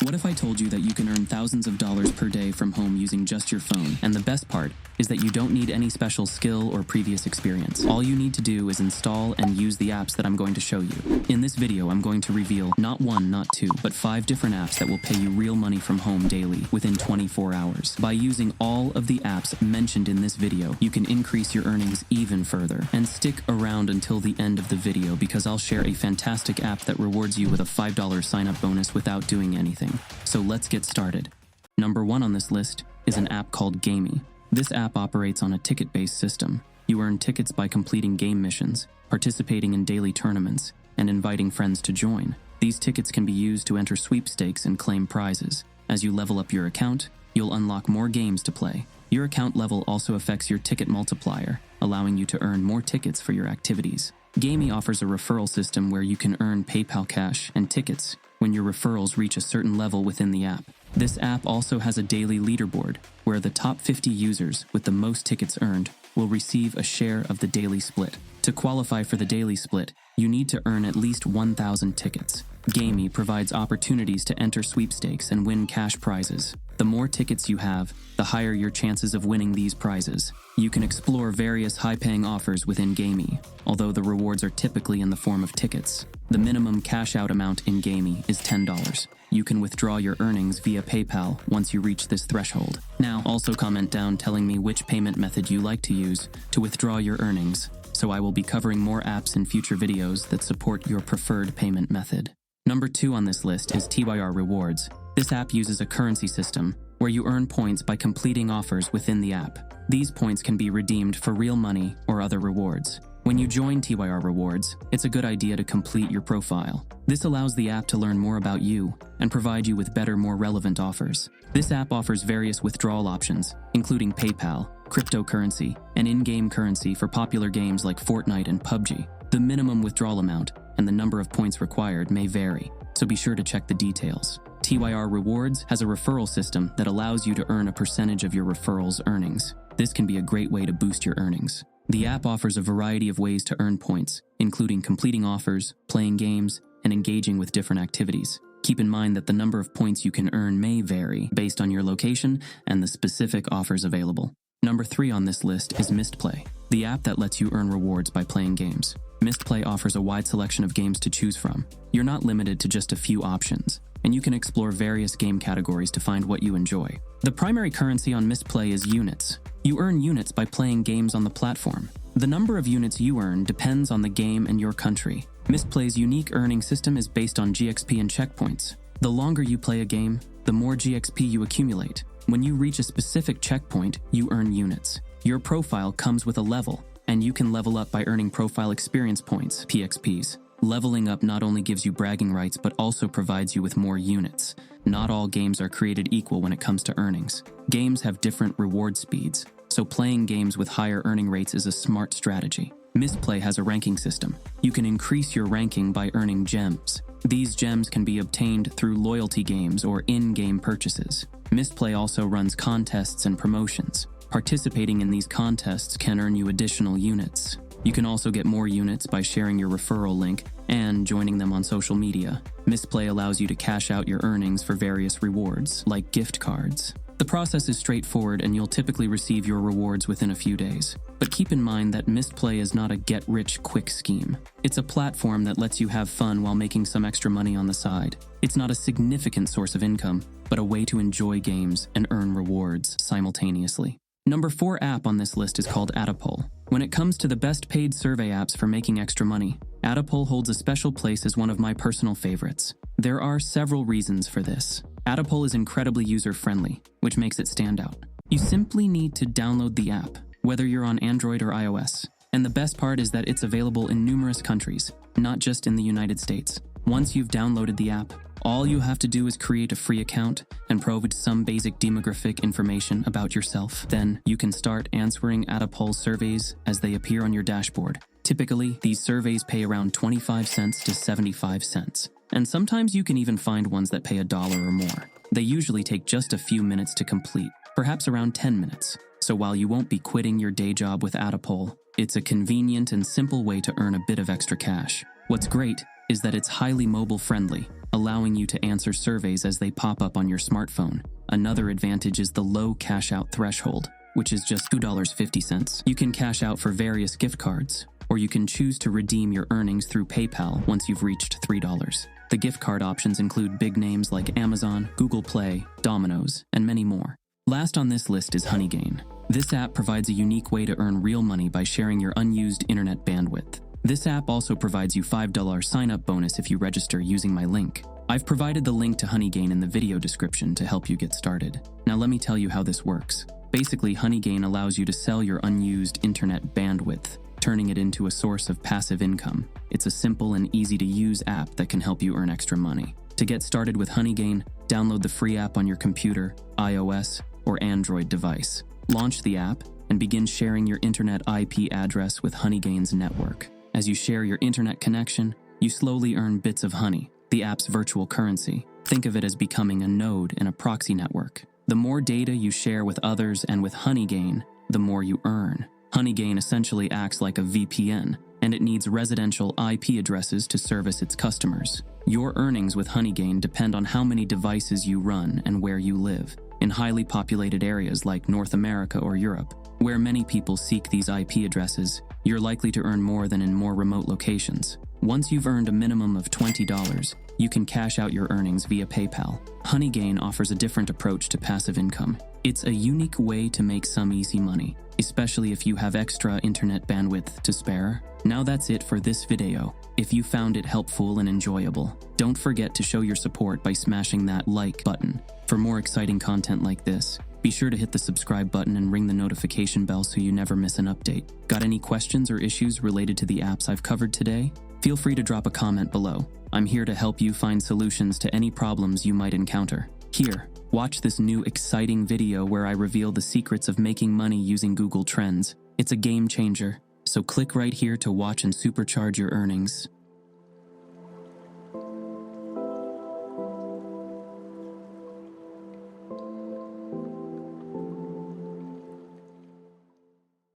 What if I told you that you can earn thousands of dollars per day from home using just your phone? And the best part is that you don't need any special skill or previous experience. All you need to do is install and use the apps that I'm going to show you. In this video, I'm going to reveal not one, not two, but 5 different apps that will pay you real money from home daily within 24 hours. By using all of the apps mentioned in this video, you can increase your earnings even further. And stick around until the end of the video because I'll share a fantastic app that rewards you with a $5 sign-up bonus without doing anything. So let's get started. Number 1 on this list is an app called Gamy. This app operates on a ticket-based system. You earn tickets by completing game missions, participating in daily tournaments, and inviting friends to join. These tickets can be used to enter sweepstakes and claim prizes. As you level up your account, you'll unlock more games to play. Your account level also affects your ticket multiplier, allowing you to earn more tickets for your activities. Gamy offers a referral system where you can earn PayPal cash and tickets when your referrals reach a certain level within the app. This app also has a daily leaderboard where the top 50 users with the most tickets earned will receive a share of the daily split. To qualify for the daily split, you need to earn at least 1,000 tickets. Gamy provides opportunities to enter sweepstakes and win cash prizes. The more tickets you have, the higher your chances of winning these prizes. You can explore various high-paying offers within Gamy, although the rewards are typically in the form of tickets. The minimum cash-out amount in Gamy is $10. You can withdraw your earnings via PayPal once you reach this threshold. Now, also comment down telling me which payment method you like to use to withdraw your earnings, so I will be covering more apps in future videos that support your preferred payment method. Number 2 on this list is TYR Rewards. This app uses a currency system where you earn points by completing offers within the app. These points can be redeemed for real money or other rewards. When you join TYR Rewards, it's a good idea to complete your profile. This allows the app to learn more about you and provide you with better, more relevant offers. This app offers various withdrawal options, including PayPal, cryptocurrency, and in-game currency for popular games like Fortnite and PUBG. The minimum withdrawal amount and the number of points required may vary, so be sure to check the details. TYR Rewards has a referral system that allows you to earn a percentage of your referral's earnings. This can be a great way to boost your earnings. The app offers a variety of ways to earn points, including completing offers, playing games, and engaging with different activities. Keep in mind that the number of points you can earn may vary based on your location and the specific offers available. Number 3 on this list is Misplay, the app that lets you earn rewards by playing games. Misplay offers a wide selection of games to choose from. You're not limited to just a few options, and you can explore various game categories to find what you enjoy. The primary currency on Misplay is units. You earn units by playing games on the platform. The number of units you earn depends on the game and your country. Misplay's unique earning system is based on GXP and checkpoints. The longer you play a game, the more GXP you accumulate. When you reach a specific checkpoint, you earn units. Your profile comes with a level, and you can level up by earning profile experience points, PXPs. Leveling up not only gives you bragging rights, but also provides you with more units. Not all games are created equal when it comes to earnings. Games have different reward speeds, so playing games with higher earning rates is a smart strategy. Misplay has a ranking system. You can increase your ranking by earning gems. These gems can be obtained through loyalty games or in-game purchases. Misplay also runs contests and promotions. Participating in these contests can earn you additional units. You can also get more units by sharing your referral link and joining them on social media. Misplay allows you to cash out your earnings for various rewards, like gift cards. The process is straightforward and you'll typically receive your rewards within a few days. But keep in mind that Misplay is not a get-rich-quick scheme. It's a platform that lets you have fun while making some extra money on the side. It's not a significant source of income, but a way to enjoy games and earn rewards simultaneously. Number 4 app on this list is called Adole. When it comes to the best paid survey apps for making extra money, Adole holds a special place as one of my personal favorites. There are several reasons for this. Adole is incredibly user-friendly, which makes it stand out. You simply need to download the app, whether you're on Android or iOS. And the best part is that it's available in numerous countries, not just in the United States. Once you've downloaded the app, all you have to do is create a free account and provide some basic demographic information about yourself. Then you can start answering Adole surveys as they appear on your dashboard. Typically, these surveys pay around 25 cents to 75 cents. And sometimes you can even find ones that pay $1 or more. They usually take just a few minutes to complete, perhaps around 10 minutes. So while you won't be quitting your day job with Adole, it's a convenient and simple way to earn a bit of extra cash. What's great is that it's highly mobile friendly. allowing you to answer surveys as they pop up on your smartphone. Another advantage is the low cash-out threshold, which is just $2.50. You can cash out for various gift cards, or you can choose to redeem your earnings through PayPal once you've reached $3. The gift card options include big names like Amazon, Google Play, Domino's, and many more. Last on this list is Honeygain. This app provides a unique way to earn real money by sharing your unused internet bandwidth. This app also provides you $5 sign-up bonus if you register using my link. I've provided the link to Honeygain in the video description to help you get started. Now let me tell you how this works. Basically, Honeygain allows you to sell your unused internet bandwidth, turning it into a source of passive income. It's a simple and easy-to-use app that can help you earn extra money. To get started with Honeygain, download the free app on your computer, iOS, or Android device. Launch the app and begin sharing your internet IP address with Honeygain's network. As you share your internet connection, you slowly earn bits of honey, the app's virtual currency. Think of it as becoming a node in a proxy network. The more data you share with others and with Honeygain, the more you earn. Honeygain essentially acts like a VPN, and it needs residential IP addresses to service its customers. Your earnings with Honeygain depend on how many devices you run and where you live. In highly populated areas like North America or Europe, where many people seek these IP addresses, you're likely to earn more than in more remote locations. Once you've earned a minimum of $20, you can cash out your earnings via PayPal. Honeygain offers a different approach to passive income. It's a unique way to make some easy money, especially if you have extra internet bandwidth to spare. Now that's it for this video. If you found it helpful and enjoyable, don't forget to show your support by smashing that like button. For more exciting content like this, be sure to hit the subscribe button and ring the notification bell so you never miss an update. Got any questions or issues related to the apps I've covered today? Feel free to drop a comment below. I'm here to help you find solutions to any problems you might encounter. Here, watch this new exciting video where I reveal the secrets of making money using Google Trends. It's a game changer, so click right here to watch and supercharge your earnings.